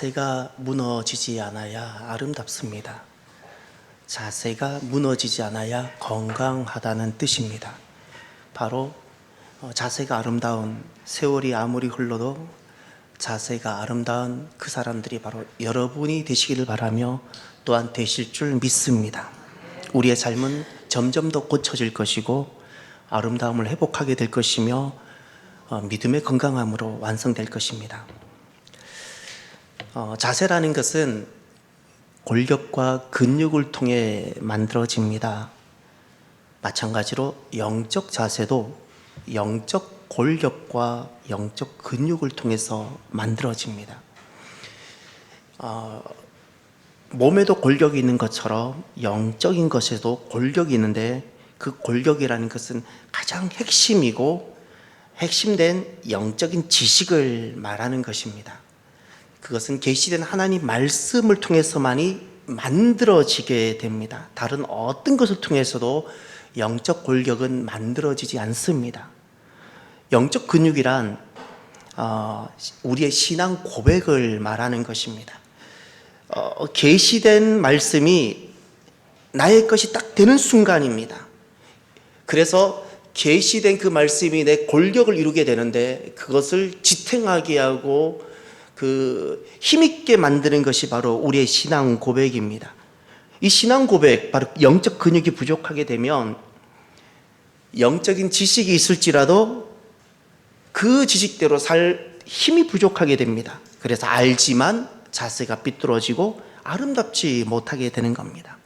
자세가 무너지지 않아야 아름답습니다. 자세가 무너지지 않아야 건강하다는 뜻입니다. 바로 자세가 아름다운, 세월이 아무리 흘러도 자세가 아름다운 그 사람들이 바로 여러분이 되시기를 바라며 또한 되실 줄 믿습니다. 우리의 삶은 점점 더 고쳐질 것이고 아름다움을 회복하게 될 것이며 믿음의 건강함으로 완성될 것입니다. 자세라는 것은 골격과 근육을 통해 만들어집니다. 마찬가지로 영적 자세도 영적 골격과 영적 근육을 통해서 만들어집니다. 몸에도 골격이 있는 것처럼 영적인 것에도 골격이 있는데 그 골격이라는 것은 가장 핵심이고 핵심된 영적인 지식을 말하는 것입니다. 그것은 계시된 하나님 말씀을 통해서만이 만들어지게 됩니다. 다른 어떤 것을 통해서도 영적 골격은 만들어지지 않습니다. 영적 근육이란 우리의 신앙 고백을 말하는 것입니다. 계시된 말씀이 나의 것이 딱 되는 순간입니다. 그래서 계시된 그 말씀이 내 골격을 이루게 되는데 그것을 지탱하게 하고 힘있게 만드는 것이 바로 우리의 신앙 고백입니다. 이 신앙 고백, 바로 영적 근육이 부족하게 되면 영적인 지식이 있을지라도 그 지식대로 살 힘이 부족하게 됩니다. 그래서 알지만 자세가 삐뚤어지고 아름답지 못하게 되는 겁니다.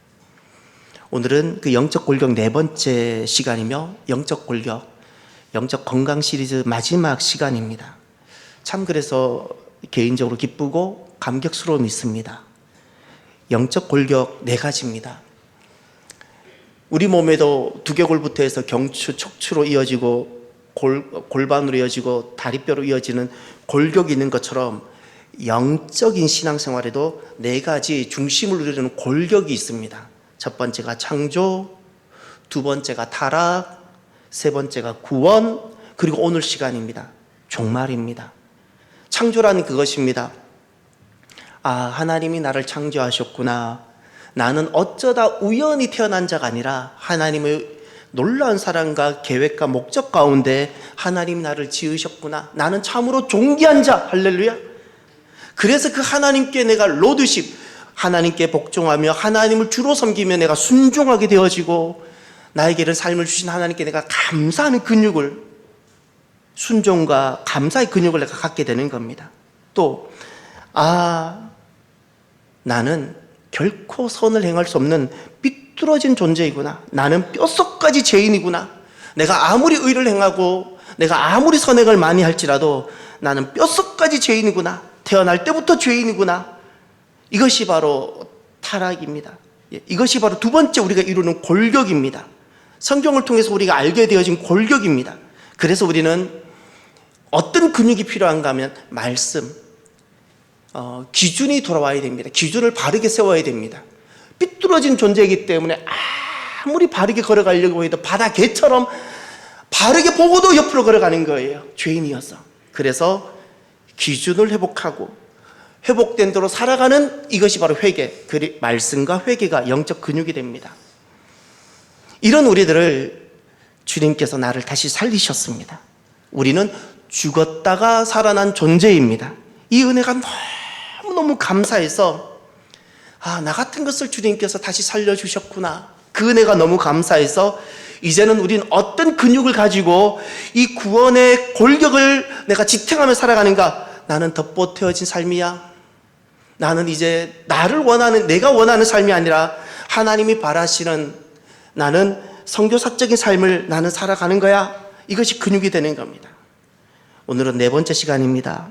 오늘은 그 영적 골격 네 번째 시간이며 영적 골격, 영적 건강 시리즈 마지막 시간입니다. 참 그래서 개인적으로 기쁘고 감격스러움이 있습니다. 영적 골격 네 가지입니다. 우리 몸에도 두개골부터 해서 경추, 척추로 이어지고 골반으로 이어지고 다리뼈로 이어지는 골격이 있는 것처럼 영적인 신앙생활에도 네 가지 중심을 이루는 골격이 있습니다. 첫 번째가 창조, 두 번째가 타락, 세 번째가 구원, 그리고 오늘 시간입니다. 종말입니다. 창조라는 그것입니다. 하나님이 나를 창조하셨구나. 나는 어쩌다 우연히 태어난 자가 아니라 하나님의 놀라운 사랑과 계획과 목적 가운데 하나님이 나를 지으셨구나. 나는 참으로 존귀한 자. 할렐루야. 그래서 그 하나님께 내가 로드십, 하나님께 복종하며 하나님을 주로 섬기며 내가 순종하게 되어지고 나에게는 삶을 주신 하나님께 내가 감사하는 근육을, 순종과 감사의 근육을 내가 갖게 되는 겁니다. 또 나는 결코 선을 행할 수 없는 삐뚤어진 존재이구나. 나는 뼛속까지 죄인이구나. 내가 아무리 의를 행하고 내가 아무리 선행을 많이 할지라도 나는 뼛속까지 죄인이구나. 태어날 때부터 죄인이구나. 이것이 바로 타락입니다. 이것이 바로 두 번째 우리가 이루는 골격입니다. 성경을 통해서 우리가 알게 되어진 골격입니다. 그래서 우리는 어떤 근육이 필요한가 하면 말씀, 기준이 돌아와야 됩니다. 기준을 바르게 세워야 됩니다. 삐뚤어진 존재이기 때문에 아무리 바르게 걸어가려고 해도 바다 개처럼 바르게 보고도 옆으로 걸어가는 거예요. 죄인이어서. 그래서 기준을 회복하고 회복된 대로 살아가는 이것이 바로 회개, 말씀과 회개가 영적 근육이 됩니다. 이런 우리들을 주님께서 나를 다시 살리셨습니다. 우리는 죽었다가 살아난 존재입니다. 이 은혜가 너무너무 감사해서 나 같은 것을 주님께서 다시 살려주셨구나. 그 은혜가 너무 감사해서 이제는 우리는 어떤 근육을 가지고 이 구원의 골격을 내가 지탱하며 살아가는가. 나는 덧보태어진 삶이야. 나는 이제 내가 원하는 삶이 아니라 하나님이 바라시는 나는 선교사적인 삶을 나는 살아가는 거야. 이것이 근육이 되는 겁니다. 오늘은 네 번째 시간입니다.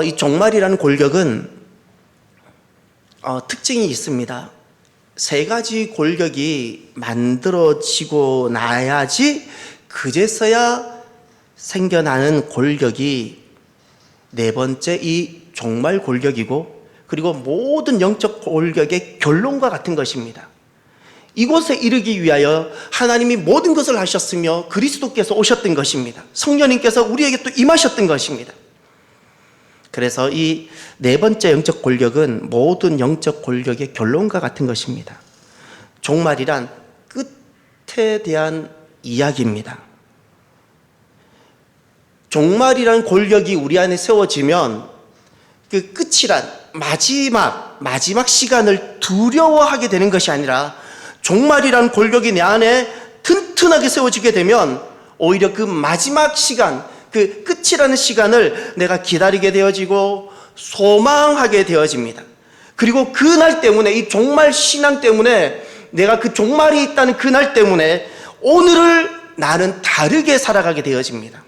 이 종말이라는 골격은 특징이 있습니다. 세 가지 골격이 만들어지고 나야지 그제서야 생겨나는 골격이 네 번째 이 종말 골격이고, 그리고 모든 영적 골격의 결론과 같은 것입니다. 이곳에 이르기 위하여 하나님이 모든 것을 하셨으며 그리스도께서 오셨던 것입니다. 성령님께서 우리에게 또 임하셨던 것입니다. 그래서 이 네 번째 영적 권력은 모든 영적 권력의 결론과 같은 것입니다. 종말이란 끝에 대한 이야기입니다. 종말이란 권력이 우리 안에 세워지면 그 끝이란 마지막 시간을 두려워하게 되는 것이 아니라 종말이란 권력이 내 안에 튼튼하게 세워지게 되면 오히려 그 마지막 시간, 그 끝이라는 시간을 내가 기다리게 되어지고 소망하게 되어집니다. 그리고 그날 때문에, 이 종말 신앙 때문에, 내가 그 종말이 있다는 그날 때문에 오늘을 나는 다르게 살아가게 되어집니다.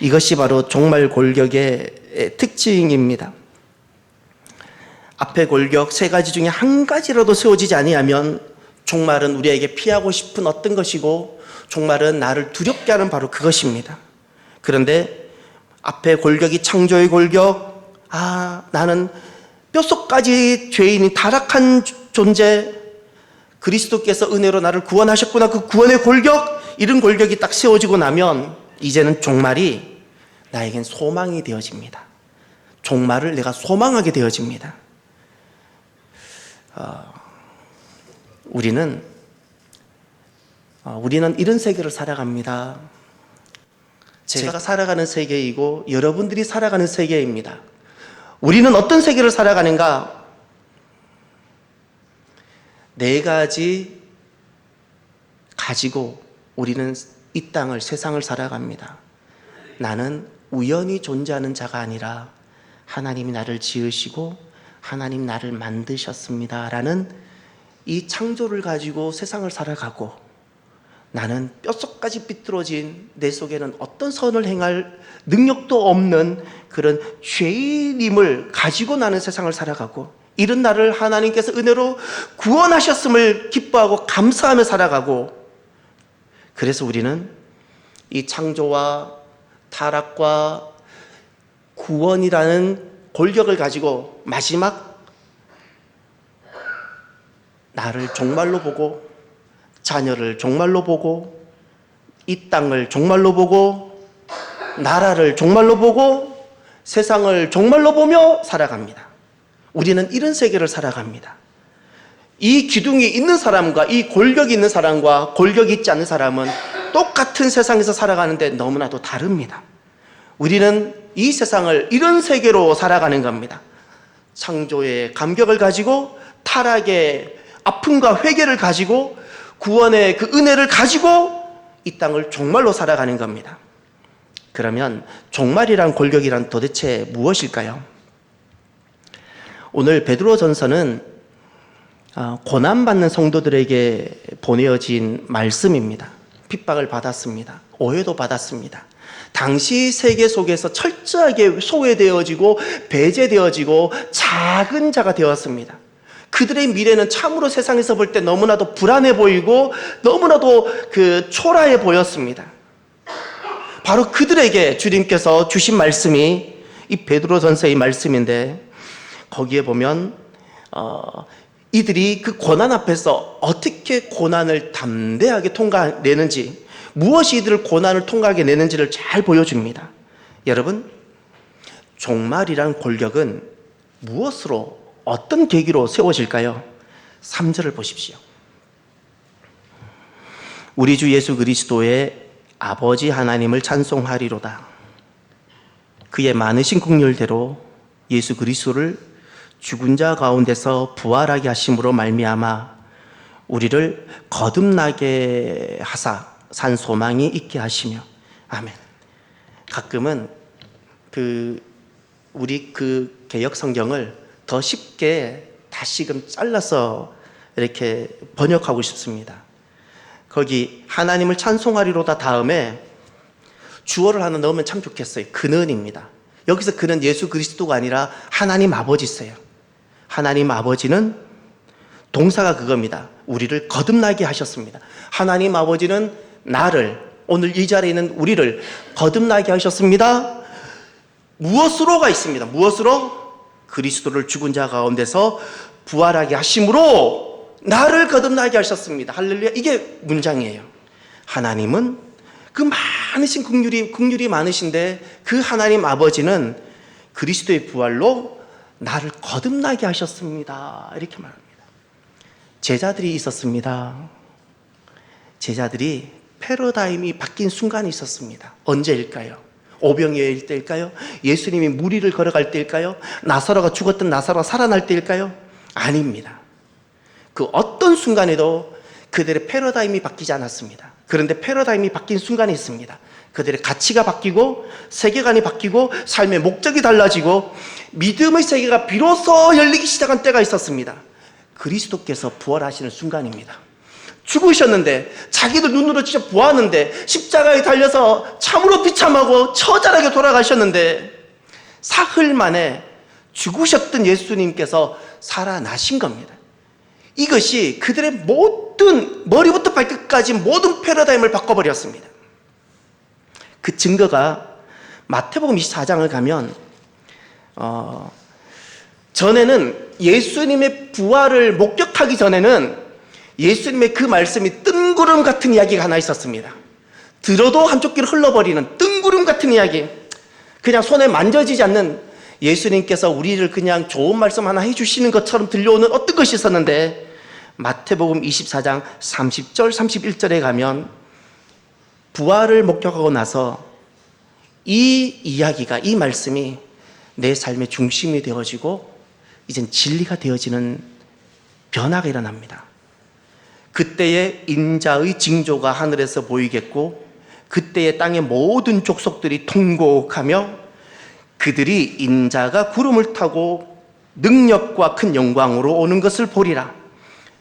이것이 바로 종말 권력의 특징입니다. 앞의 권력 세 가지 중에 한 가지라도 세워지지 아니하면 종말은 우리에게 피하고 싶은 어떤 것이고, 종말은 나를 두렵게 하는 바로 그것입니다. 그런데 앞의 권력이 창조의 권력, 나는 뼛속까지 죄인이 타락한 존재, 그리스도께서 은혜로 나를 구원하셨구나, 그 구원의 권력, 이런 권력이 딱 세워지고 나면 이제는 종말이 나에겐 소망이 되어집니다. 종말을 내가 소망하게 되어집니다. 우리는 이런 세계를 살아갑니다. 제가 살아가는 세계이고 여러분들이 살아가는 세계입니다. 우리는 어떤 세계를 살아가는가? 네 가지 가지고 우리는 이 땅을, 세상을 살아갑니다. 나는 우연히 존재하는 자가 아니라 하나님이 나를 지으시고 하나님 나를 만드셨습니다 라는 이 창조를 가지고 세상을 살아가고, 나는 뼛속까지 삐뚤어진, 내 속에는 어떤 선을 행할 능력도 없는 그런 죄인임을 가지고 나는 세상을 살아가고, 이런 나를 하나님께서 은혜로 구원하셨음을 기뻐하고 감사하며 살아가고, 그래서 우리는 이 창조와 타락과 구원이라는 권력을 가지고 마지막 나를 종말로 보고, 자녀를 종말로 보고, 이 땅을 종말로 보고, 나라를 종말로 보고, 세상을 종말로 보며 살아갑니다. 우리는 이런 세계를 살아갑니다. 이 기둥이 있는 사람과 이 권력이 있는 사람과 권력이 있지 않는 사람은 똑같은 세상에서 살아가는데 너무나도 다릅니다. 우리는 이 세상을 이런 세계로 살아가는 겁니다. 창조의 감격을 가지고, 타락의 아픔과 회개를 가지고, 구원의 그 은혜를 가지고 이 땅을 종말로 살아가는 겁니다. 그러면 종말이란 권력이란 도대체 무엇일까요? 오늘 베드로전서는 고난받는 성도들에게 보내어진 말씀입니다. 핍박을 받았습니다. 오해도 받았습니다. 당시 세계 속에서 철저하게 소외되어지고 배제되어지고 작은 자가 되었습니다. 그들의 미래는 참으로 세상에서 볼 때 너무나도 불안해 보이고 너무나도 초라해 보였습니다. 바로 그들에게 주님께서 주신 말씀이 이 베드로전서의 말씀인데, 거기에 보면 이들이 그 고난 앞에서 어떻게 고난을 담대하게 통과내는지, 무엇이 이들을 고난을 통과하게 내는지를 잘 보여줍니다. 여러분, 종말이란 권력은 무엇으로, 어떤 계기로 세워질까요? 3절을 보십시오. 우리 주 예수 그리스도의 아버지 하나님을 찬송하리로다. 그의 많으신 긍휼대로 예수 그리스도를 죽은 자 가운데서 부활하게 하심으로 말미암아 우리를 거듭나게 하사 산 소망이 있게 하시며. 아멘. 가끔은 우리 개역 성경을 더 쉽게 다시금 잘라서 이렇게 번역하고 싶습니다. 거기 하나님을 찬송하리로다 다음에 주어를 하나 넣으면 참 좋겠어요. 그는입니다. 여기서 그는 예수 그리스도가 아니라 하나님 아버지세요. 하나님 아버지는 동사가 그겁니다. 우리를 거듭나게 하셨습니다. 하나님 아버지는 나를, 오늘 이 자리에 있는 우리를 거듭나게 하셨습니다. 무엇으로가 있습니다. 무엇으로? 그리스도를 죽은 자 가운데서 부활하게 하심으로 나를 거듭나게 하셨습니다. 할렐루야. 이게 문장이에요. 하나님은 그 많으신 긍휼이 많으신데 그 하나님 아버지는 그리스도의 부활로 나를 거듭나게 하셨습니다. 이렇게 말합니다. 제자들이 있었습니다. 제자들이 패러다임이 바뀐 순간이 있었습니다. 언제일까요? 오병이어일 때일까요? 예수님이 무리를 걸어갈 때일까요? 나사로가 죽었던 나사로가 살아날 때일까요? 아닙니다. 그 어떤 순간에도 그들의 패러다임이 바뀌지 않았습니다. 그런데 패러다임이 바뀐 순간이 있습니다. 그들의 가치가 바뀌고 세계관이 바뀌고 삶의 목적이 달라지고 믿음의 세계가 비로소 열리기 시작한 때가 있었습니다. 그리스도께서 부활하시는 순간입니다. 죽으셨는데 자기들 눈으로 진짜 보았는데 십자가에 달려서 참으로 비참하고 처절하게 돌아가셨는데 사흘 만에 죽으셨던 예수님께서 살아나신 겁니다. 이것이 그들의 모든 머리부터 발끝까지 모든 패러다임을 바꿔버렸습니다. 그 증거가 마태복음 24장을 가면 전에는 예수님의 부활을 목격하기 전에는 예수님의 그 말씀이 뜬구름 같은 이야기가 하나 있었습니다. 들어도 한쪽 귀로 흘러버리는 뜬구름 같은 이야기, 그냥 손에 만져지지 않는 예수님께서 우리를 그냥 좋은 말씀 하나 해주시는 것처럼 들려오는 어떤 것이 있었는데 마태복음 24장 30절 31절에 가면 부활을 목격하고 나서 이 이야기가, 이 말씀이 내 삶의 중심이 되어지고 이젠 진리가 되어지는 변화가 일어납니다. 그때의 인자의 징조가 하늘에서 보이겠고 그때의 땅의 모든 족속들이 통곡하며 그들이 인자가 구름을 타고 능력과 큰 영광으로 오는 것을 보리라.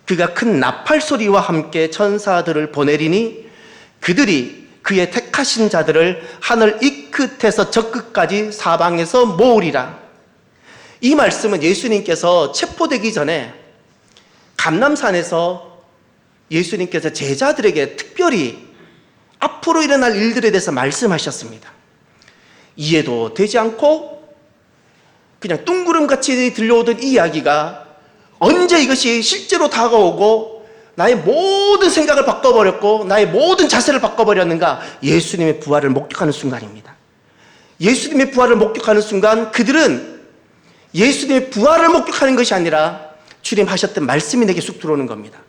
그가 큰 나팔 소리와 함께 천사들을 보내리니 그들이 그의 택하신 자들을 하늘 이 끝에서 저 끝까지 사방에서 모으리라. 이 말씀은 예수님께서 체포되기 전에 감람산에서 예수님께서 제자들에게 특별히 앞으로 일어날 일들에 대해서 말씀하셨습니다. 이해도 되지 않고 그냥 뚱구름같이 들려오던 이 이야기가 언제 이것이 실제로 다가오고 나의 모든 생각을 바꿔버렸고 나의 모든 자세를 바꿔버렸는가? 예수님의 부활을 목격하는 순간입니다. 예수님의 부활을 목격하는 순간 그들은 예수님의 부활을 목격하는 것이 아니라 주님 하셨던 말씀이 내게 쑥 들어오는 겁니다.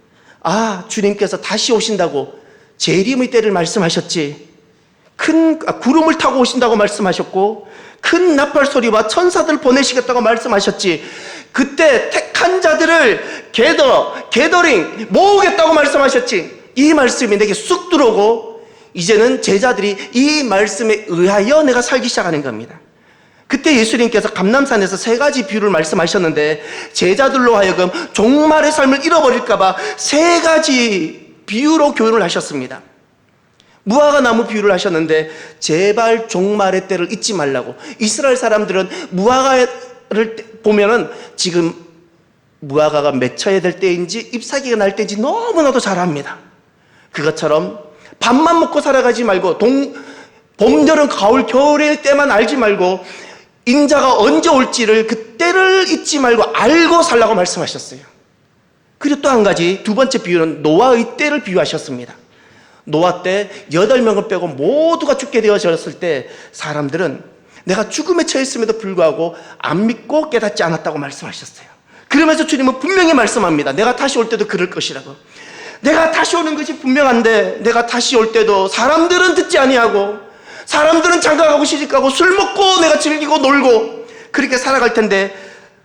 아, 주님께서 다시 오신다고 재림의 때를 말씀하셨지. 큰 구름을 타고 오신다고 말씀하셨고 큰 나팔 소리와 천사들 보내시겠다고 말씀하셨지. 그때 택한 자들을 게더링 모으겠다고 말씀하셨지. 이 말씀이 내게 쑥 들어오고 이제는 제자들이 이 말씀에 의하여 내가 살기 시작하는 겁니다. 그때 예수님께서 감람산에서 세 가지 비유를 말씀하셨는데 제자들로 하여금 종말의 삶을 잃어버릴까 봐 세 가지 비유로 교훈을 하셨습니다. 무화과 나무 비유를 하셨는데 제발 종말의 때를 잊지 말라고. 이스라엘 사람들은 무화과를 보면은 지금 무화과가 맺혀야 될 때인지 잎사귀가 날 때인지 너무나도 잘 압니다. 그것처럼 밥만 먹고 살아가지 말고 봄, 여름, 가을, 겨울의 때만 알지 말고 인자가 언제 올지를 그때를 잊지 말고 알고 살라고 말씀하셨어요. 그리고 또 한 가지, 두 번째 비유는 노아의 때를 비유하셨습니다. 노아 때 8명을 빼고 모두가 죽게 되어졌을 때 사람들은 내가 죽음에 처했음에도 불구하고 안 믿고 깨닫지 않았다고 말씀하셨어요. 그러면서 주님은 분명히 말씀합니다. 내가 다시 올 때도 그럴 것이라고. 내가 다시 오는 것이 분명한데 내가 다시 올 때도 사람들은 듣지 아니하고 사람들은 장가가고 시집가고 술 먹고 내가 즐기고 놀고 그렇게 살아갈 텐데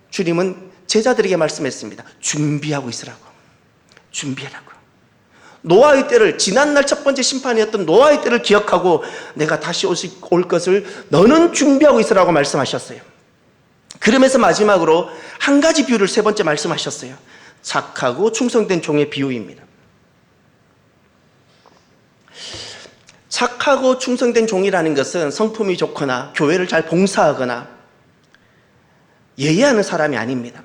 주님은 제자들에게 말씀했습니다. 준비하고 있으라고. 준비하라고. 노아의 때를, 지난날 첫 번째 심판이었던 노아의 때를 기억하고 내가 다시 올 것을 너는 준비하고 있으라고 말씀하셨어요. 그러면서 마지막으로 한 가지 비유를 세 번째 말씀하셨어요. 착하고 충성된 종의 비유입니다. 착하고 충성된 종이라는 것은 성품이 좋거나 교회를 잘 봉사하거나 예의하는 사람이 아닙니다.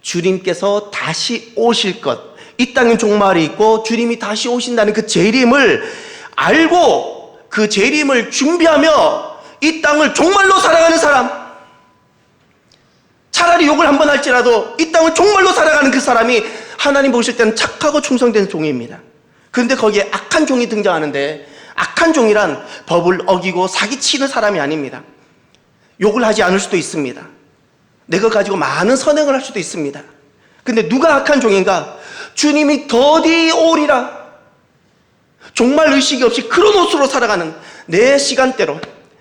주님께서 다시 오실 것, 이 땅엔 종말이 있고 주님이 다시 오신다는 그 재림을 알고 그 재림을 준비하며 이 땅을 종말로 살아가는 사람, 차라리 욕을 한번 할지라도 이 땅을 종말로 살아가는 그 사람이 하나님 보실 때는 착하고 충성된 종입니다. 그런데 거기에 악한 종이 등장하는데 악한 종이란 법을 어기고 사기치는 사람이 아닙니다. 욕을 하지 않을 수도 있습니다. 내가 가지고 많은 선행을 할 수도 있습니다. 근데 누가 악한 종인가? 주님이 더디 오리라. 정말 의식이 없이 크로노스로 살아가는 내 시간대로,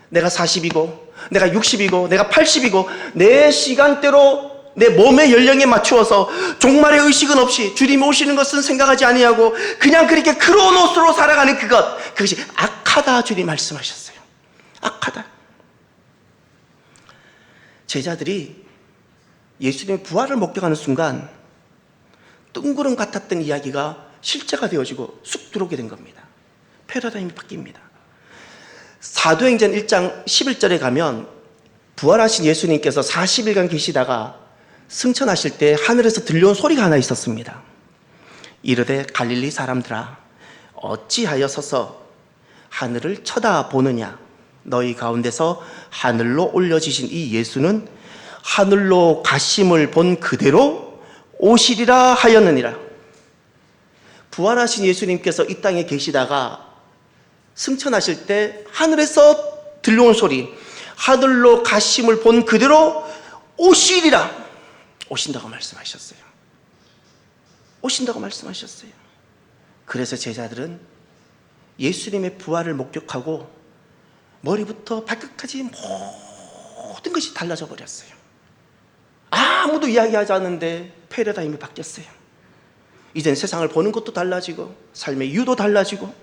내가 40이고 내가 60이고 내가 80이고 내 시간대로 내 몸의 연령에 맞추어서 종말의 의식은 없이 주님이 오시는 것은 생각하지 아니하고 그냥 그렇게 크로노스로 살아가는 그것이 악하다 주님 말씀하셨어요. 악하다. 제자들이 예수님의 부활을 목격하는 순간 뜬구름 같았던 이야기가 실제가 되어지고 쑥 들어오게 된 겁니다. 패러다임이 바뀝니다. 사도행전 1장 11절에 가면 부활하신 예수님께서 40일간 계시다가 승천하실 때 하늘에서 들려온 소리가 하나 있었습니다. 이르되 갈릴리 사람들아 어찌하여 서서 하늘을 쳐다보느냐. 너희 가운데서 하늘로 올려지신 이 예수는 하늘로 가심을 본 그대로 오시리라 하였느니라. 부활하신 예수님께서 이 땅에 계시다가 승천하실 때 하늘에서 들려온 소리, 하늘로 가심을 본 그대로 오시리라. 오신다고 말씀하셨어요. 오신다고 말씀하셨어요. 그래서 제자들은 예수님의 부활을 목격하고 머리부터 발끝까지 모든 것이 달라져 버렸어요. 아무도 이야기하지 않는데 패러다임이 바뀌었어요. 이젠 세상을 보는 것도 달라지고 삶의 이유도 달라지고,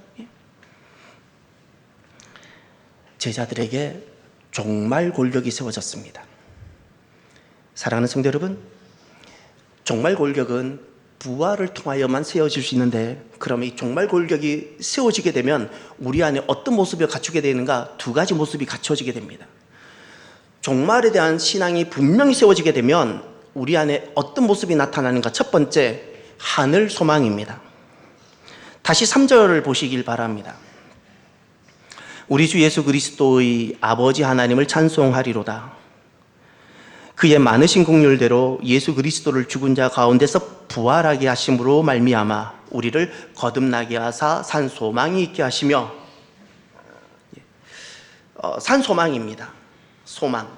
제자들에게 종말 골격이 세워졌습니다. 사랑하는 성도 여러분, 종말 골격은 부활을 통하여만 세워질 수 있는데, 그러면 이 종말 골격이 세워지게 되면 우리 안에 어떤 모습을 갖추게 되는가? 두 가지 모습이 갖춰지게 됩니다. 종말에 대한 신앙이 분명히 세워지게 되면 우리 안에 어떤 모습이 나타나는가? 첫 번째, 하늘 소망입니다. 다시 3절을 보시길 바랍니다. 우리 주 예수 그리스도의 아버지 하나님을 찬송하리로다. 그의 많으신 긍휼대로 예수 그리스도를 죽은 자 가운데서 부활하게 하심으로 말미암아 우리를 거듭나게 하사 산 소망이 있게 하시며, 산 소망입니다. 소망.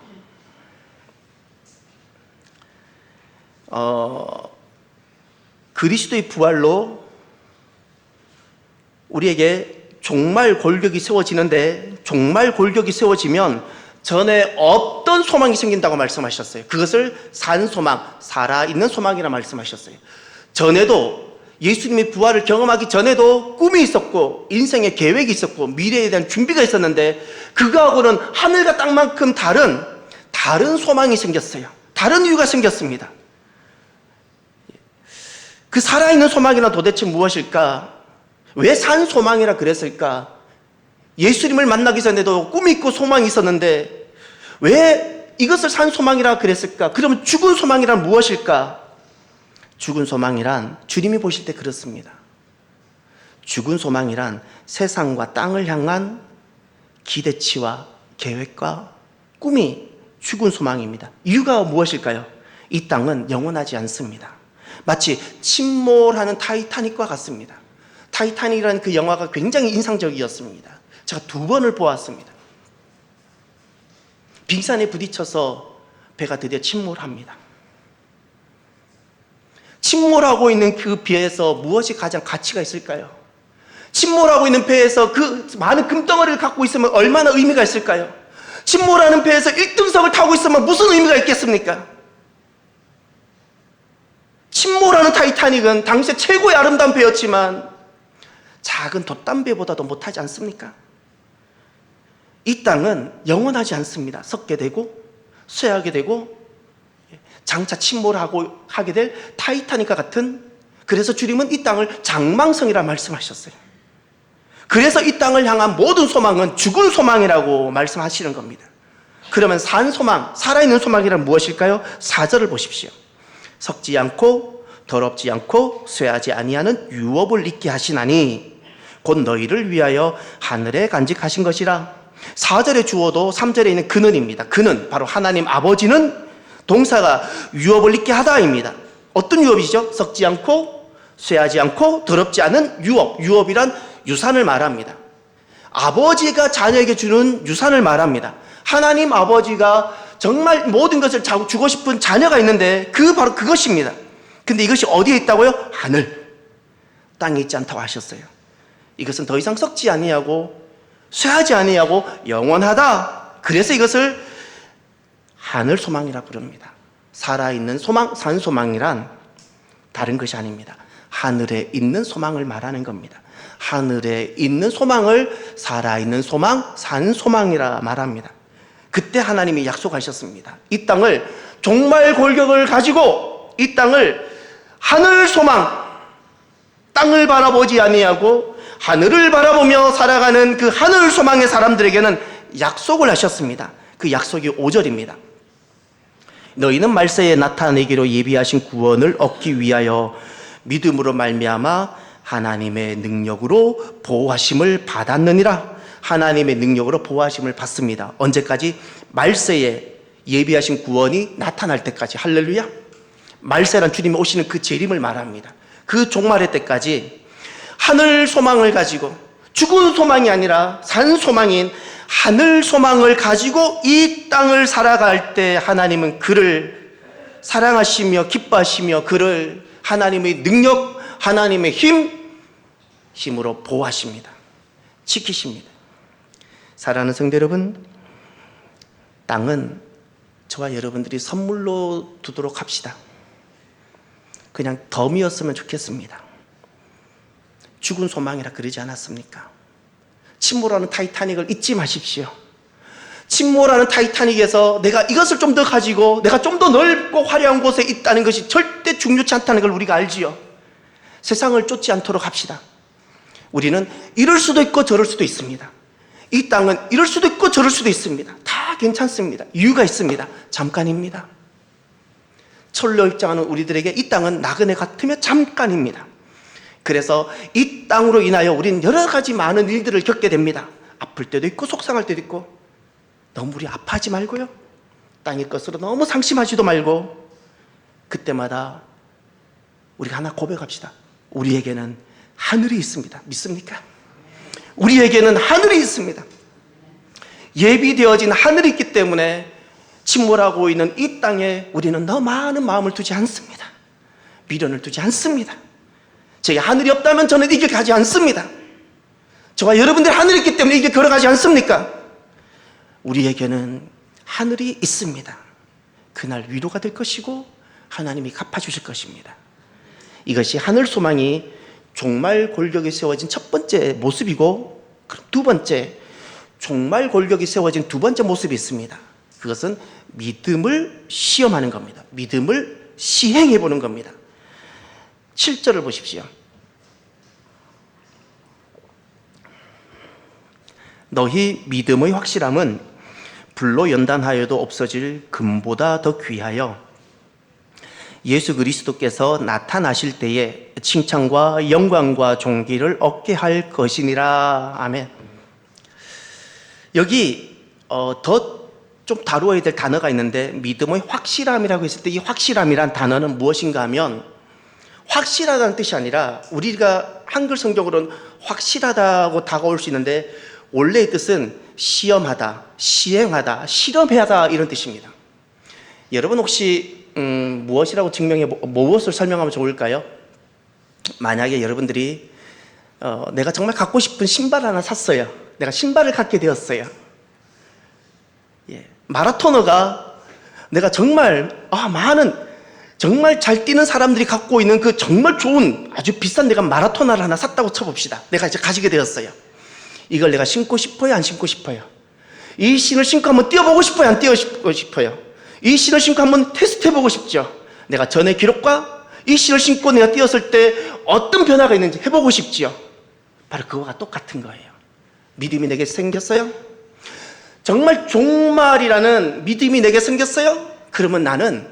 그리스도의 부활로 우리에게 종말 골격이 세워지는데, 종말 골격이 세워지면 전에 없던 소망이 생긴다고 말씀하셨어요. 그것을 산 소망, 살아있는 소망이라 말씀하셨어요. 전에도 예수님의 부활을 경험하기 전에도 꿈이 있었고 인생의 계획이 있었고 미래에 대한 준비가 있었는데, 그거하고는 하늘과 땅만큼 다른 소망이 생겼어요. 다른 이유가 생겼습니다. 그 살아있는 소망이란 도대체 무엇일까? 왜 산 소망이라 그랬을까? 예수님을 만나기 전에도 꿈이 있고 소망이 있었는데 왜 이것을 산 소망이라 그랬을까? 그러면 죽은 소망이란 무엇일까? 죽은 소망이란 주님이 보실 때 그렇습니다. 죽은 소망이란 세상과 땅을 향한 기대치와 계획과 꿈이 죽은 소망입니다. 이유가 무엇일까요? 이 땅은 영원하지 않습니다. 마치 침몰하는 타이타닉과 같습니다. 타이타닉이라는 그 영화가 굉장히 인상적이었습니다. 제가 2번을 보았습니다. 빙산에 부딪혀서 배가 드디어 침몰합니다. 침몰하고 있는 그 배에서 무엇이 가장 가치가 있을까요? 침몰하고 있는 배에서 그 많은 금덩어리를 갖고 있으면 얼마나 의미가 있을까요? 침몰하는 배에서 1등석을 타고 있으면 무슨 의미가 있겠습니까? 침몰하는 타이타닉은 당시에 최고의 아름다운 배였지만 작은 돛담배보다도 못하지 않습니까? 이 땅은 영원하지 않습니다. 썩게 되고 쇠하게 되고 장차 침몰하고 하게 될 타이타닉과 같은, 그래서 주님은 이 땅을 장망성이라 말씀하셨어요. 그래서 이 땅을 향한 모든 소망은 죽은 소망이라고 말씀하시는 겁니다. 그러면 산 소망, 살아있는 소망이란 무엇일까요? 4절을 보십시오. 썩지 않고 더럽지 않고 쇠하지 아니하는 유업을 잊게 하시나니 곧 너희를 위하여 하늘에 간직하신 것이라. 4절의 주어도 3절에 있는 그는입니다. 그는 바로 하나님 아버지는 동사가 유업을 잊게 하다입니다. 어떤 유업이죠? 썩지 않고 쇠하지 않고 더럽지 않은 유업. 유업이란 유산을 말합니다. 아버지가 자녀에게 주는 유산을 말합니다. 하나님 아버지가 정말 모든 것을 주고 싶은 자녀가 있는데 바로 그것입니다. 근데 이것이 어디에 있다고요? 하늘, 땅에 있지 않다고 하셨어요. 이것은 더 이상 썩지 아니하고 쇠하지 아니하고 영원하다. 그래서 이것을 하늘 소망이라 부릅니다. 살아있는 소망, 산 소망이란 다른 것이 아닙니다. 하늘에 있는 소망을 말하는 겁니다. 하늘에 있는 소망을 살아있는 소망, 산 소망이라 말합니다. 그때 하나님이 약속하셨습니다. 이 땅을 종말 골격을 가지고 이 땅을 하늘 소망, 땅을 바라보지 아니하고 하늘을 바라보며 살아가는 그 하늘 소망의 사람들에게는 약속을 하셨습니다. 그 약속이 5절입니다. 너희는 말세에 나타내기로 예비하신 구원을 얻기 위하여 믿음으로 말미암아 하나님의 능력으로 보호하심을 받았느니라. 하나님의 능력으로 보호하심을 받습니다. 언제까지? 말세에 예비하신 구원이 나타날 때까지. 할렐루야. 말세란 주님이 오시는 그 재림을 말합니다. 그 종말의 때까지 하늘 소망을 가지고, 죽은 소망이 아니라 산 소망인 하늘 소망을 가지고 이 땅을 살아갈 때 하나님은 그를 사랑하시며 기뻐하시며 그를 하나님의 능력, 하나님의 힘으로 보호하십니다. 지키십니다. 사랑하는 성도 여러분, 땅은 저와 여러분들이 선물로 두도록 합시다. 그냥 덤이었으면 좋겠습니다. 죽은 소망이라 그러지 않았습니까? 침몰하는 타이타닉을 잊지 마십시오. 침몰하는 타이타닉에서 내가 이것을 좀 더 가지고 내가 좀 더 넓고 화려한 곳에 있다는 것이 절대 중요치 않다는 걸 우리가 알지요. 세상을 쫓지 않도록 합시다. 우리는 이럴 수도 있고 저럴 수도 있습니다. 이 땅은 이럴 수도 있고 저럴 수도 있습니다. 다 괜찮습니다. 이유가 있습니다. 잠깐입니다. 철로 입장하는 우리들에게 이 땅은 나그네 같으며 잠깐입니다. 그래서 이 땅으로 인하여 우리는 여러 가지 많은 일들을 겪게 됩니다. 아플 때도 있고 속상할 때도 있고. 너무 우리 아파하지 말고요, 땅의 것으로 너무 상심하지도 말고, 그때마다 우리가 하나 고백합시다. 우리에게는 하늘이 있습니다. 믿습니까? 우리에게는 하늘이 있습니다. 예비되어진 하늘이 있기 때문에 침몰하고 있는 이 땅에 우리는 너무 많은 마음을 두지 않습니다. 미련을 두지 않습니다. 제게 하늘이 없다면 저는 이 길 가지 않습니다. 저와 여러분들 하늘이 있기 때문에 이 길 걸어가지 않습니까? 우리에게는 하늘이 있습니다. 그날 위로가 될 것이고 하나님이 갚아주실 것입니다. 이것이 하늘 소망이 종말 골격이 세워진 첫 번째 모습이고, 두 번째, 종말 골격이 세워진 두 번째 모습이 있습니다. 그것은 믿음을 시험하는 겁니다. 믿음을 시행해 보는 겁니다. 7절을 보십시오. 너희 믿음의 확실함은 불로 연단하여도 없어질 금보다 더 귀하여 예수 그리스도께서 나타나실 때에 칭찬과 영광과 존귀를 얻게 할 것이니라. 아멘. 여기 더 좀 다루어야 될 단어가 있는데, 믿음의 확실함이라고 했을 때 이 확실함이란 단어는 무엇인가 하면, 확실하다는 뜻이 아니라 우리가 한글 성경으로는 확실하다고 다가올 수 있는데, 원래의 뜻은 시험하다, 시행하다, 실험하다, 이런 뜻입니다. 여러분 혹시 무엇이라고 무엇을 설명하면 좋을까요? 만약에 여러분들이 내가 정말 갖고 싶은 신발 하나 샀어요. 내가 신발을 갖게 되었어요. 마라토너가 내가 정말 많은 정말 잘 뛰는 사람들이 갖고 있는 그 정말 좋은 아주 비싼 내가 마라토너를 하나 샀다고 쳐봅시다. 내가 이제 가지게 되었어요. 이걸 내가 신고 싶어요, 안 신고 싶어요? 이 신을 신고 한번 뛰어보고 싶어요, 안 뛰어보고 싶어요? 이 신을 신고 한번 테스트해보고 싶죠. 내가 전의 기록과 이 신을 신고 내가 뛰었을 때 어떤 변화가 있는지 해보고 싶지요. 바로 그거와 똑같은 거예요. 믿음이 내게 생겼어요? 정말 종말이라는 믿음이 내게 생겼어요? 그러면 나는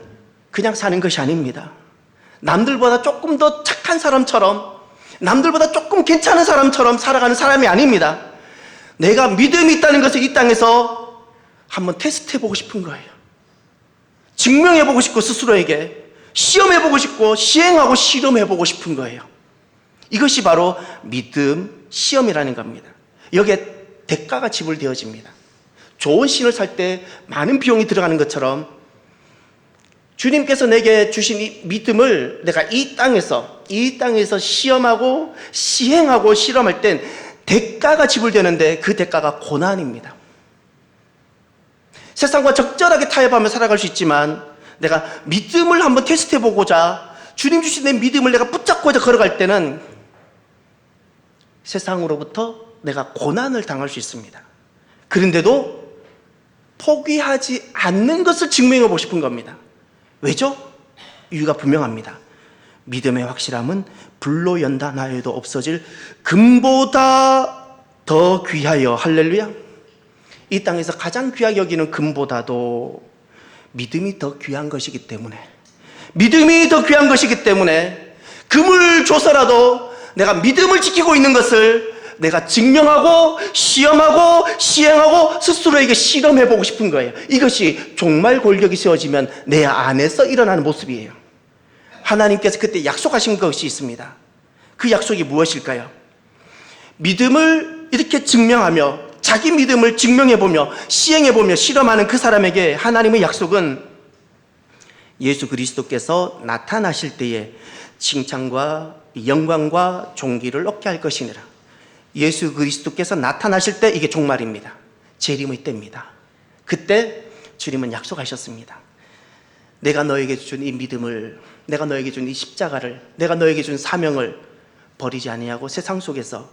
그냥 사는 것이 아닙니다. 남들보다 조금 더 착한 사람처럼, 남들보다 조금 괜찮은 사람처럼 살아가는 사람이 아닙니다. 내가 믿음이 있다는 것을 이 땅에서 한번 테스트해보고 싶은 거예요. 증명해보고 싶고, 스스로에게 시험해보고 싶고, 시행하고 실험해보고 싶은 거예요. 이것이 바로 믿음 시험이라는 겁니다. 여기에 대가가 지불되어집니다. 좋은 신을 살 때 많은 비용이 들어가는 것처럼 주님께서 내게 주신 이 믿음을 내가 이 땅에서 시험하고 시행하고 실험할 땐 대가가 지불되는데 그 대가가 고난입니다. 세상과 적절하게 타협하며 살아갈 수 있지만 내가 믿음을 한번 테스트해보고자 주님 주신 내 믿음을 내가 붙잡고자 걸어갈 때는 세상으로부터 내가 고난을 당할 수 있습니다. 그런데도 포기하지 않는 것을 증명해보고 싶은 겁니다. 왜죠? 이유가 분명합니다. 믿음의 확실함은 불로 연다 나에도 없어질 금보다 더 귀하여. 할렐루야. 이 땅에서 가장 귀하게 여기는 금보다도 믿음이 더 귀한 것이기 때문에, 믿음이 더 귀한 것이기 때문에 금을 줘서라도 내가 믿음을 지키고 있는 것을 내가 증명하고 시험하고 시행하고 스스로에게 실험해보고 싶은 거예요. 이것이 종말 골격이 세워지면 내 안에서 일어나는 모습이에요. 하나님께서 그때 약속하신 것이 있습니다. 그 약속이 무엇일까요? 믿음을 이렇게 증명하며 자기 믿음을 증명해보며 시행해보며 실험하는 그 사람에게 하나님의 약속은 예수 그리스도께서 나타나실 때에 칭찬과 영광과 존귀를 얻게 할 것이니라. 예수 그리스도께서 나타나실 때 이게 종말입니다. 재림의 때입니다. 그때 주님은 약속하셨습니다. 내가 너에게 준 이 믿음을, 내가 너에게 준 이 십자가를, 내가 너에게 준 사명을 버리지 아니하고 세상 속에서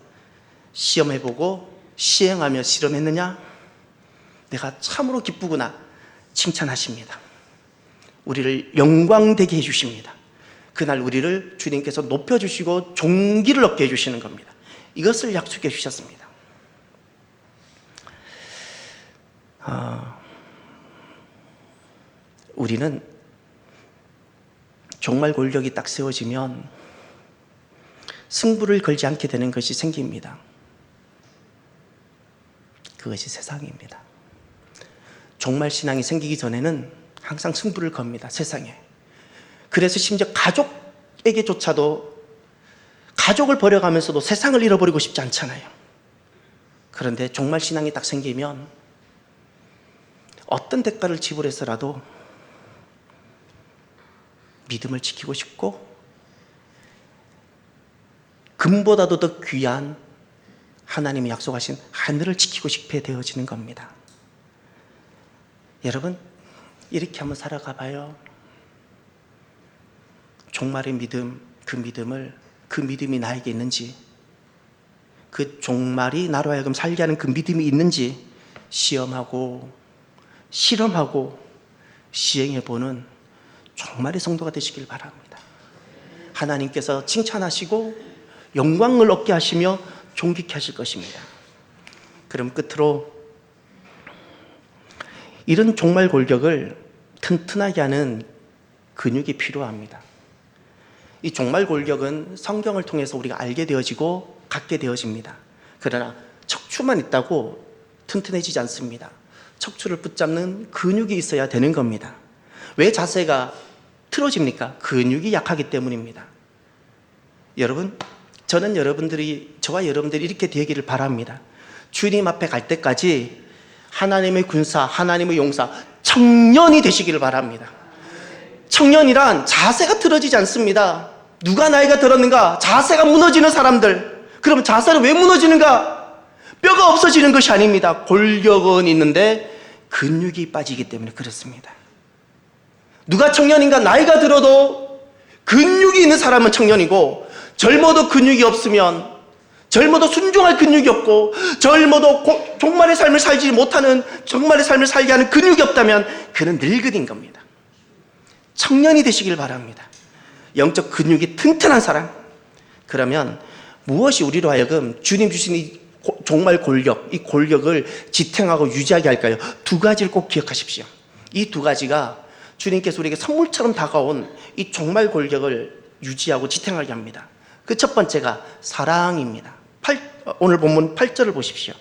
시험해보고 시행하며 실험했느냐? 내가 참으로 기쁘구나 칭찬하십니다. 우리를 영광되게 해주십니다. 그날 우리를 주님께서 높여주시고 존귀를 얻게 해주시는 겁니다. 이것을 약속해 주셨습니다. 우리는 종말 권력이 딱 세워지면 승부를 걸지 않게 되는 것이 생깁니다. 그것이 세상입니다. 종말 신앙이 생기기 전에는 항상 승부를 겁니다. 세상에. 그래서 심지어 가족에게조차도 가족을 버려가면서도 세상을 잃어버리고 싶지 않잖아요. 그런데 종말 신앙이 딱 생기면 어떤 대가를 지불해서라도 믿음을 지키고 싶고 금보다도 더 귀한 하나님이 약속하신 하늘을 지키고 싶게 되어지는 겁니다. 여러분, 이렇게 한번 살아가 봐요. 종말의 믿음, 그 믿음이 나에게 있는지, 그 종말이 나로 하여금 살게 하는 그 믿음이 있는지 시험하고 실험하고 시행해보는 종말의 성도가 되시길 바랍니다. 하나님께서 칭찬하시고 영광을 얻게 하시며 존귀케 하실 것입니다. 그럼 끝으로 이런 종말 골격을 튼튼하게 하는 근육이 필요합니다. 이 종말 골격은 성경을 통해서 우리가 알게 되어지고 갖게 되어집니다. 그러나 척추만 있다고 튼튼해지지 않습니다. 척추를 붙잡는 근육이 있어야 되는 겁니다. 왜 자세가 틀어집니까? 근육이 약하기 때문입니다. 여러분, 저는 저와 여러분들이 이렇게 되기를 바랍니다. 주님 앞에 갈 때까지 하나님의 군사, 하나님의 용사, 청년이 되시기를 바랍니다. 청년이란 자세가 틀어지지 않습니다. 누가 나이가 들었는가? 자세가 무너지는 사람들. 그럼 자세는 왜 무너지는가? 뼈가 없어지는 것이 아닙니다. 골격은 있는데 근육이 빠지기 때문에 그렇습니다. 누가 청년인가? 나이가 들어도 근육이 있는 사람은 청년이고, 젊어도 근육이 없으면, 젊어도 순종할 근육이 없고, 젊어도 종말의 삶을 살지 못하는, 종말의 삶을 살게 하는 근육이 없다면 그는 늙은인 겁니다. 청년이 되시길 바랍니다. 영적 근육이 튼튼한 사람. 그러면 무엇이 우리로 하여금 주님 주신 이 종말 골격, 이 골격을 지탱하고 유지하게 할까요? 두 가지를 꼭 기억하십시오. 이 두 가지가 주님께서 우리에게 선물처럼 다가온 이 종말 골격을 유지하고 지탱하게 합니다. 그 첫 번째가 사랑입니다. 오늘 본문 8절을 보십시오.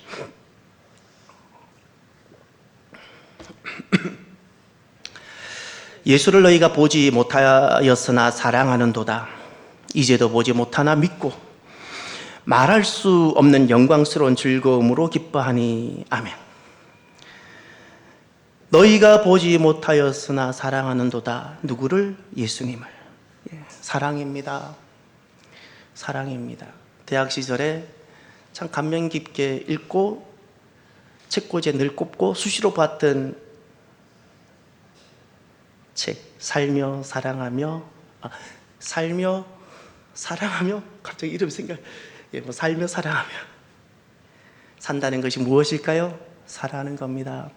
예수를 너희가 보지 못하였으나 사랑하는도다. 이제도 보지 못하나 믿고 말할 수 없는 영광스러운 즐거움으로 기뻐하니. 아멘. 너희가 보지 못하였으나 사랑하는도다. 누구를? 예수님을. 사랑입니다. 사랑입니다. 대학 시절에 참 감명 깊게 읽고 책꽂이에 늘 꼽고 수시로 봤던 책, 살며 사랑하며 갑자기 이름 생각. 살며 사랑하며. 산다는 것이 무엇일까요? 사랑하는 겁니다.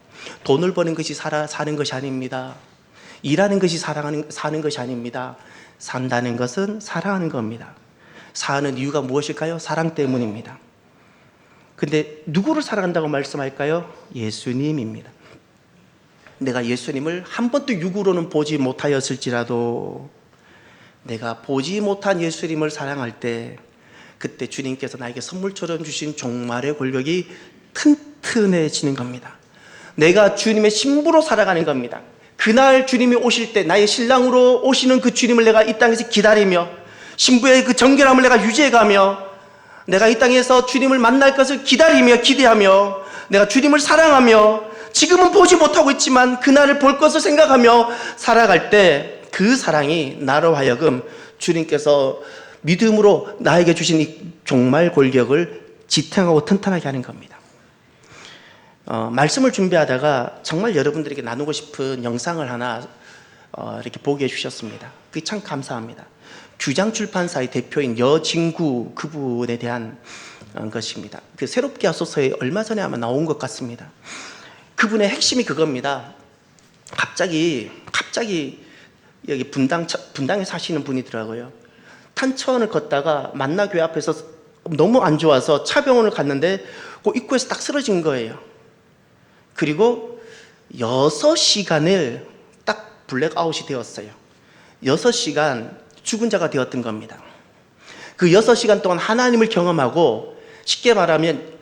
돈을 버는 것이 사는 것이 아닙니다. 일하는 것이 사는 것이 아닙니다. 산다는 것은 사랑하는 겁니다. 사는 이유가 무엇일까요? 사랑 때문입니다. 근데 누구를 사랑한다고 말씀할까요? 예수님입니다. 내가 예수님을 한 번도 육으로는 보지 못하였을지라도 내가 보지 못한 예수님을 사랑할 때 그때 주님께서 나에게 선물처럼 주신 종말의 권력이 튼튼해지는 겁니다. 내가 주님의 신부로 살아가는 겁니다. 그날 주님이 오실 때 나의 신랑으로 오시는 그 주님을 내가 이 땅에서 기다리며 신부의 그 정결함을 내가 유지해가며 내가 이 땅에서 주님을 만날 것을 기다리며 기대하며 내가 주님을 사랑하며 지금은 보지 못하고 있지만 그날을 볼 것을 생각하며 살아갈 때 그 사랑이 나로 하여금 주님께서 믿음으로 나에게 주신 이 종말 권력을 지탱하고 튼튼하게 하는 겁니다. 말씀을 준비하다가 정말 여러분들에게 나누고 싶은 영상을 하나 이렇게 보게 해주셨습니다. 그게 참 감사합니다. 규장출판사의 대표인 여진구 그분에 대한 것입니다. 그 새롭게 하소서에 얼마 전에 아마 나온 것 같습니다. 그분의 핵심이 그겁니다. 갑자기 여기 분당에 사시는 분이더라고요. 탄천을 걷다가 만나교회 앞에서 너무 안 좋아서 차병원을 갔는데 그 입구에서 딱 쓰러진 거예요. 그리고 6시간을 딱 블랙아웃이 되었어요. 6시간 죽은 자가 되었던 겁니다. 그 6시간 동안 하나님을 경험하고 쉽게 말하면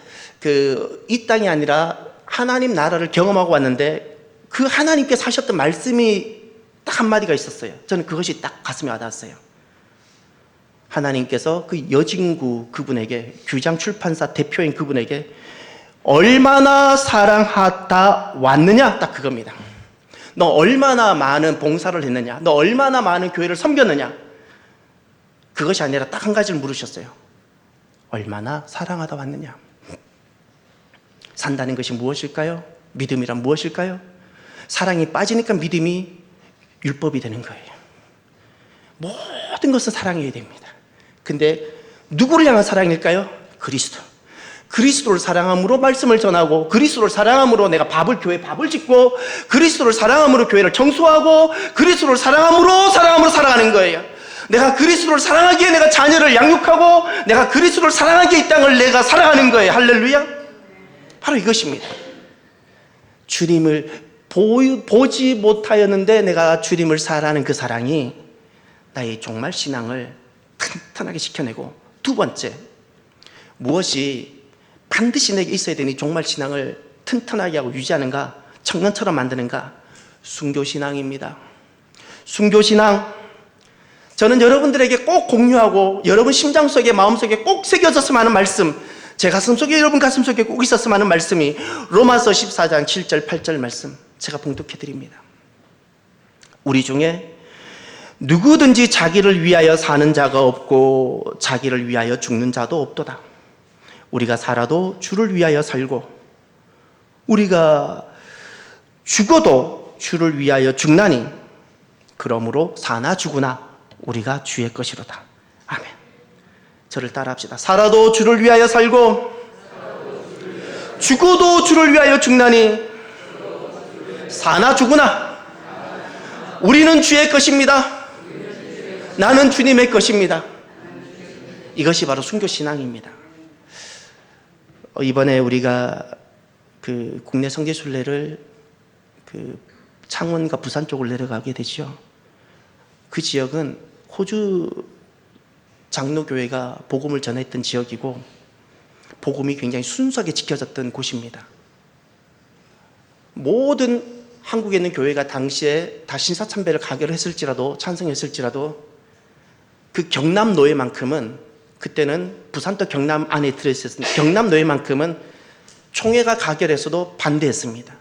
이 땅이 아니라 하나님 나라를 경험하고 왔는데 그 하나님께서 하셨던 말씀이 딱 한마디가 있었어요. 저는 그것이 딱 가슴에 와닿았어요. 하나님께서 그 여진구 그분에게, 규장출판사 대표인 그분에게 얼마나 사랑하다 왔느냐? 딱 그겁니다. 너 얼마나 많은 봉사를 했느냐? 너 얼마나 많은 교회를 섬겼느냐? 그것이 아니라 딱 한 가지를 물으셨어요. 얼마나 사랑하다 왔느냐? 산다는 것이 무엇일까요? 믿음이란 무엇일까요? 사랑이 빠지니까 믿음이 율법이 되는 거예요. 모든 것은 사랑해야 됩니다. 근데 누구를 향한 사랑일까요? 그리스도. 그리스도를 사랑함으로 말씀을 전하고, 그리스도를 사랑함으로 내가 교회 밥을 짓고, 그리스도를 사랑함으로 교회를 청소하고, 그리스도를 사랑함으로 살아가는 거예요. 내가 그리스도를 사랑하기에 내가 자녀를 양육하고, 내가 그리스도를 사랑하기에 이 땅을 내가 살아가는 거예요. 할렐루야. 바로 이것입니다. 주님을 보지 못하였는데 내가 주님을 사랑하는 그 사랑이 나의 종말 신앙을 튼튼하게 지켜내고, 두 번째, 무엇이 반드시 내게 있어야 되니 종말 신앙을 튼튼하게 하고 유지하는가? 청년처럼 만드는가? 순교신앙입니다. 순교신앙. 저는 여러분들에게 꼭 공유하고 여러분 심장 속에, 마음 속에 꼭 새겨졌으면 하는 말씀, 제 가슴 속에, 여러분 가슴 속에 꼭 있었으면 하는 말씀이 로마서 14장 7절 8절 말씀, 제가 봉독해 드립니다. 우리 중에 누구든지 자기를 위하여 사는 자가 없고 자기를 위하여 죽는 자도 없도다. 우리가 살아도 주를 위하여 살고 우리가 죽어도 주를 위하여 죽나니 그러므로 사나 죽으나 우리가 주의 것이로다. 아멘. 저를 따라합시다. 살아도 주를 위하여 살고 죽어도 주를 위하여 죽나니 사나 죽으나 우리는 주의 것입니다. 나는 주님의 것입니다. 이것이 바로 순교신앙입니다. 이번에 우리가 국내 성지순례를 창원과 부산 쪽으로 내려가게 되죠. 그 지역은 호주 장로교회가 복음을 전했던 지역이고 복음이 굉장히 순수하게 지켜졌던 곳입니다. 모든 한국에 있는 교회가 당시에 다 신사참배를 가결했을지라도, 찬성했을지라도 그 경남노예만큼은 그때는 부산도 경남 안에 들어있었습니다. 경남노예만큼은 총회가 가결해서도 반대했습니다.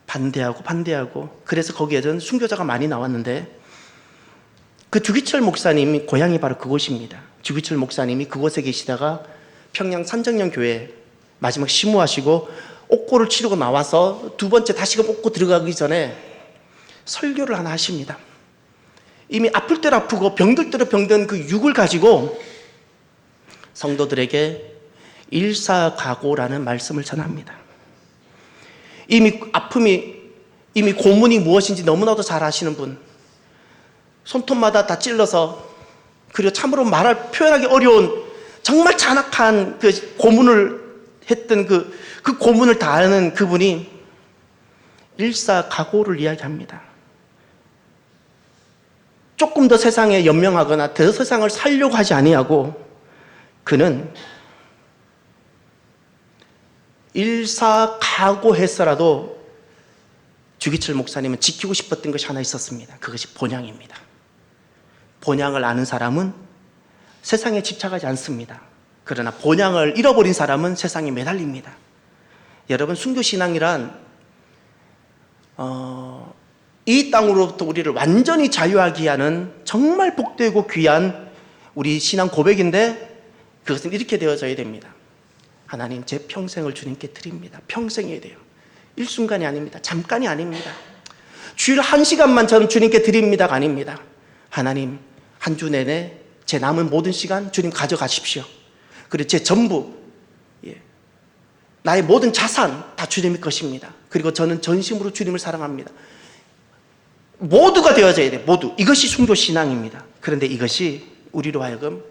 반대하고 그래서 거기에는 순교자가 많이 나왔는데, 그 주기철 목사님이 고향이 바로 그곳입니다. 주기철 목사님이 그곳에 계시다가 평양 산정령 교회 마지막 심무하시고 옥고를 치르고 나와서 두 번째 다시금 옥고 들어가기 전에 설교를 하나 하십니다. 이미 아플 대로 아프고 병들 대로 병든 그 육을 가지고 성도들에게 일사각오라는 말씀을 전합니다. 이미 아픔이, 이미 고문이 무엇인지 너무나도 잘 아시는 분, 손톱마다 다 찔러서, 그리고 참으로 표현하기 어려운 정말 잔악한 그 고문을 했던 그 고문을 다 아는 그분이 일사각오를 이야기합니다. 조금 더 세상에 연명하거나 더 세상을 살려고 하지 아니하고, 그는 일사각오했어라도 주기철 목사님은 지키고 싶었던 것이 하나 있었습니다. 그것이 본향입니다. 본향을 아는 사람은 세상에 집착하지 않습니다. 그러나 본향을 잃어버린 사람은 세상에 매달립니다. 여러분, 순교신앙이란 이 땅으로부터 우리를 완전히 자유하게 하는 정말 복되고 귀한 우리 신앙 고백인데, 그것은 이렇게 되어져야 됩니다. 하나님, 제 평생을 주님께 드립니다. 평생이어야 돼요. 일순간이 아닙니다. 잠깐이 아닙니다. 주일 1시간만 저는 주님께 드립니다가 아닙니다. 하나님, 한 주 내내 제 남은 모든 시간 주님 가져가십시오. 그리고 제 전부, 나의 모든 자산 다 주님의 것입니다. 그리고 저는 전심으로 주님을 사랑합니다. 모두가 되어져야 돼요. 모두. 이것이 순교 신앙입니다. 그런데 이것이 우리로 하여금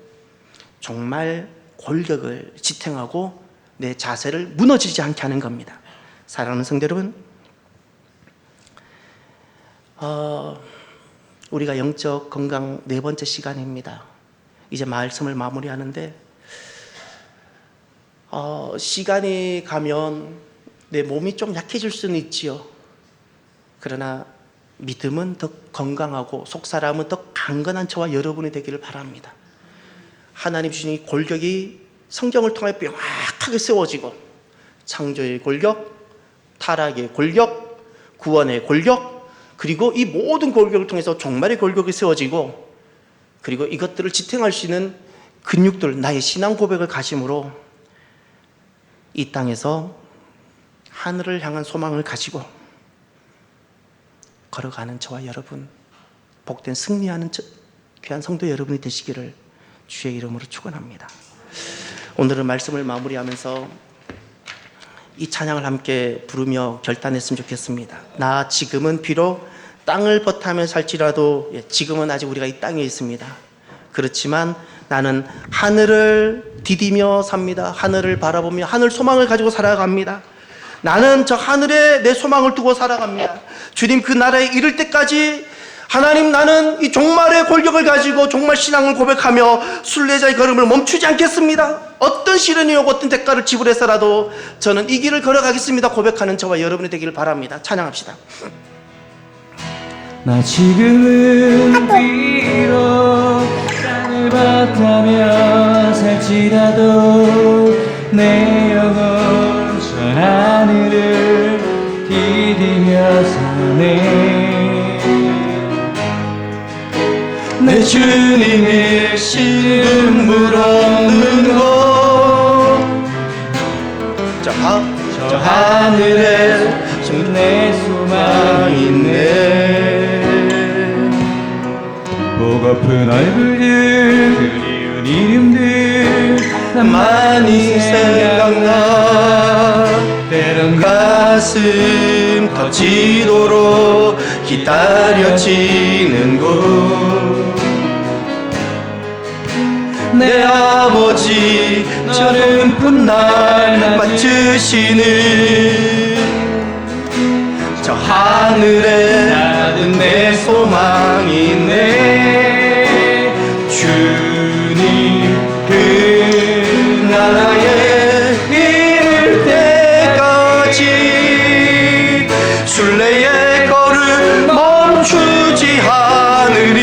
정말 골격을 지탱하고 내 자세를 무너지지 않게 하는 겁니다. 사랑하는 성도 여러분, 우리가 영적 건강 4번째 시간입니다. 이제 말씀을 마무리하는데, 시간이 가면 내 몸이 좀 약해질 수는 있지요. 그러나 믿음은 더 건강하고 속사람은 더 강건한 저와 여러분이 되기를 바랍니다. 하나님 주신 이 골격이 성경을 통해 명확하게 세워지고, 창조의 골격, 타락의 골격, 구원의 골격, 그리고 이 모든 골격을 통해서 종말의 골격이 세워지고, 그리고 이것들을 지탱할 수 있는 근육들, 나의 신앙 고백을 가심으로 이 땅에서 하늘을 향한 소망을 가지고 걸어가는 저와 여러분, 복된 승리하는 귀한 성도 여러분이 되시기를 주의 이름으로 축원합니다. 오늘은 말씀을 마무리하면서 이 찬양을 함께 부르며 결단했으면 좋겠습니다. 나 지금은 비록 땅을 버타며 살지라도, 지금은 아직 우리가 이 땅에 있습니다. 그렇지만 나는 하늘을 디디며 삽니다. 하늘을 바라보며 하늘 소망을 가지고 살아갑니다. 나는 저 하늘에 내 소망을 두고 살아갑니다. 주님 그 나라에 이를 때까지 하나님, 나는 이 종말의 골격을 가지고 종말 신앙을 고백하며 순례자의 걸음을 멈추지 않겠습니다. 어떤 시련이 오고 어떤 대가를 지불해서라도 저는 이 길을 걸어가겠습니다. 고백하는 저와 여러분이 되기를 바랍니다. 찬양합시다. 나 지금은 비록 땅을 바타며 살지라도 내 영혼 저 하늘을 디디며 사네. 내 주님의 신물 없는 곳, 저 하늘에 내 소망이 있네. 보고픈 얼굴들, 그리운 이름들 많이 생각나. 때론 가슴 터지도록 기다려지는 곳, 내 아버지 저는 날 맞추시는 저 하늘에 나는 내 소망이 있네. 주님 그 나라에 이를 때까지 순례의 걸음 멈추지 않으리.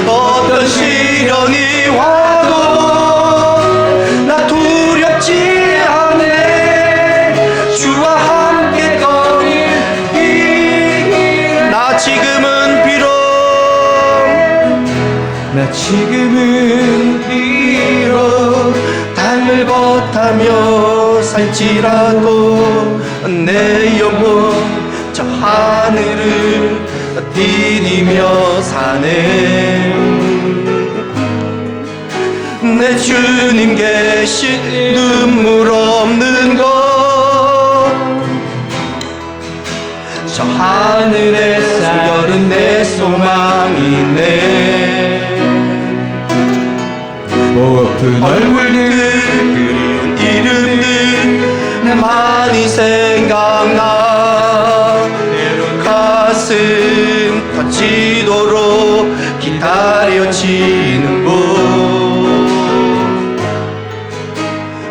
어떤 지금은 비록 땅을 벗하며 살지라도 내 영혼 저 하늘을 디디며 사네. 내 주님 계신 눈물 없는 곳 저 하늘의 별은 내 소망이네. 목아픈 얼굴들 그리운 이름들 많이 생각나. 가슴 터지도록 기다려지는 곳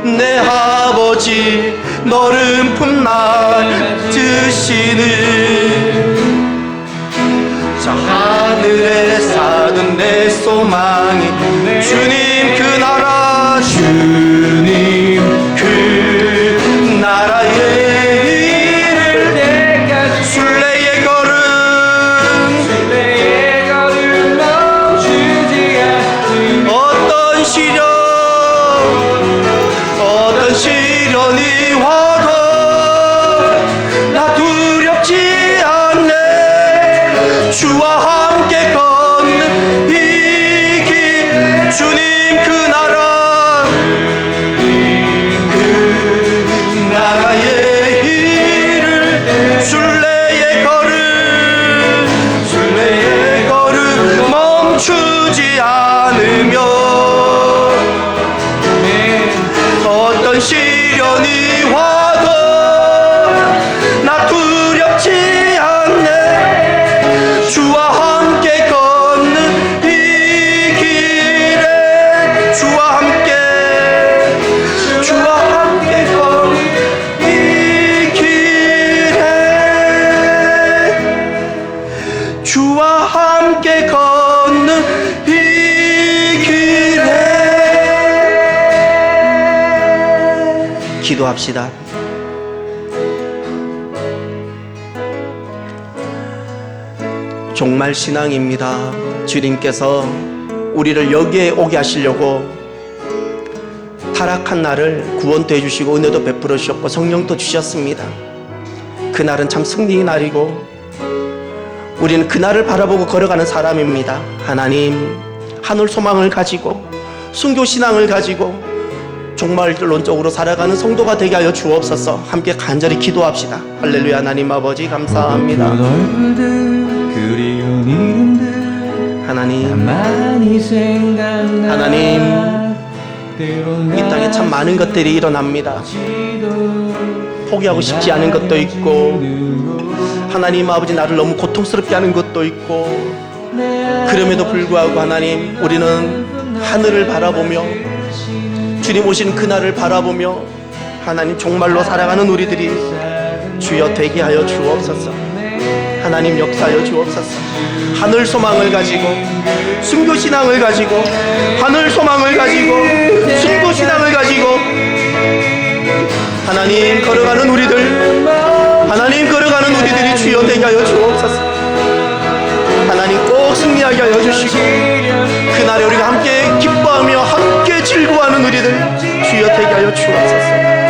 내 아버지 너른 품날 드시는 저 하늘에 사는 내 소망이 주님 그 나라 주님 그 나라의 일을 내가 순례의 걸음 멈추지 않는 어떤 시련이 와도 나 두렵지 않네. 주와 함께 걷는 이 길 주님 그 나라 그 나라의 일을 순례의 걸음 멈추지 않으며 어떤 시련이 와도 나 두렵지 않네. 주와 함께 걷는 이 길에 주와 함께 걷는 이 길에 주와 함께 걷는 이 길에 기도합시다. 종말 신앙입니다. 주님께서 우리를 여기에 오게 하시려고 타락한 나를 구원도 해주시고 은혜도 베풀어 주셨고 성령도 주셨습니다. 그날은 참 승리의 날이고 우리는 그날을 바라보고 걸어가는 사람입니다. 하나님, 하늘 소망을 가지고 순교 신앙을 가지고 종말론적으로 살아가는 성도가 되게 하여 주옵소서. 함께 간절히 기도합시다. 할렐루야. 하나님 아버지 감사합니다. 그리운 이름들 하나님, 많이 생각나. 하나님, 이 땅에 참 많은 것들이 일어납니다. 포기하고 싶지 않은 것도 있고 하나님 아버지 나를 너무 고통스럽게 하는 것도 있고 그럼에도 불구하고 하나님 우리는 하늘을 바라보며 주님 오신 그날을 바라보며 하나님 종말로 살아가는 우리들이 주여 되게 하여 주옵소서. 하나님 역사하여 주옵소서. 하늘 소망을 가지고 순교 신앙을 가지고 하늘 소망을 가지고 순교 신앙을 가지고 하나님 걸어가는 우리들 하나님 걸어가는 우리들이 주여 되게 하여 주옵소서. 하나님 꼭 승리하게 하여 주시고 그날에 우리가 함께 기뻐하며 함께 즐거워하는 우리들 주여 되게 하여 주옵소서.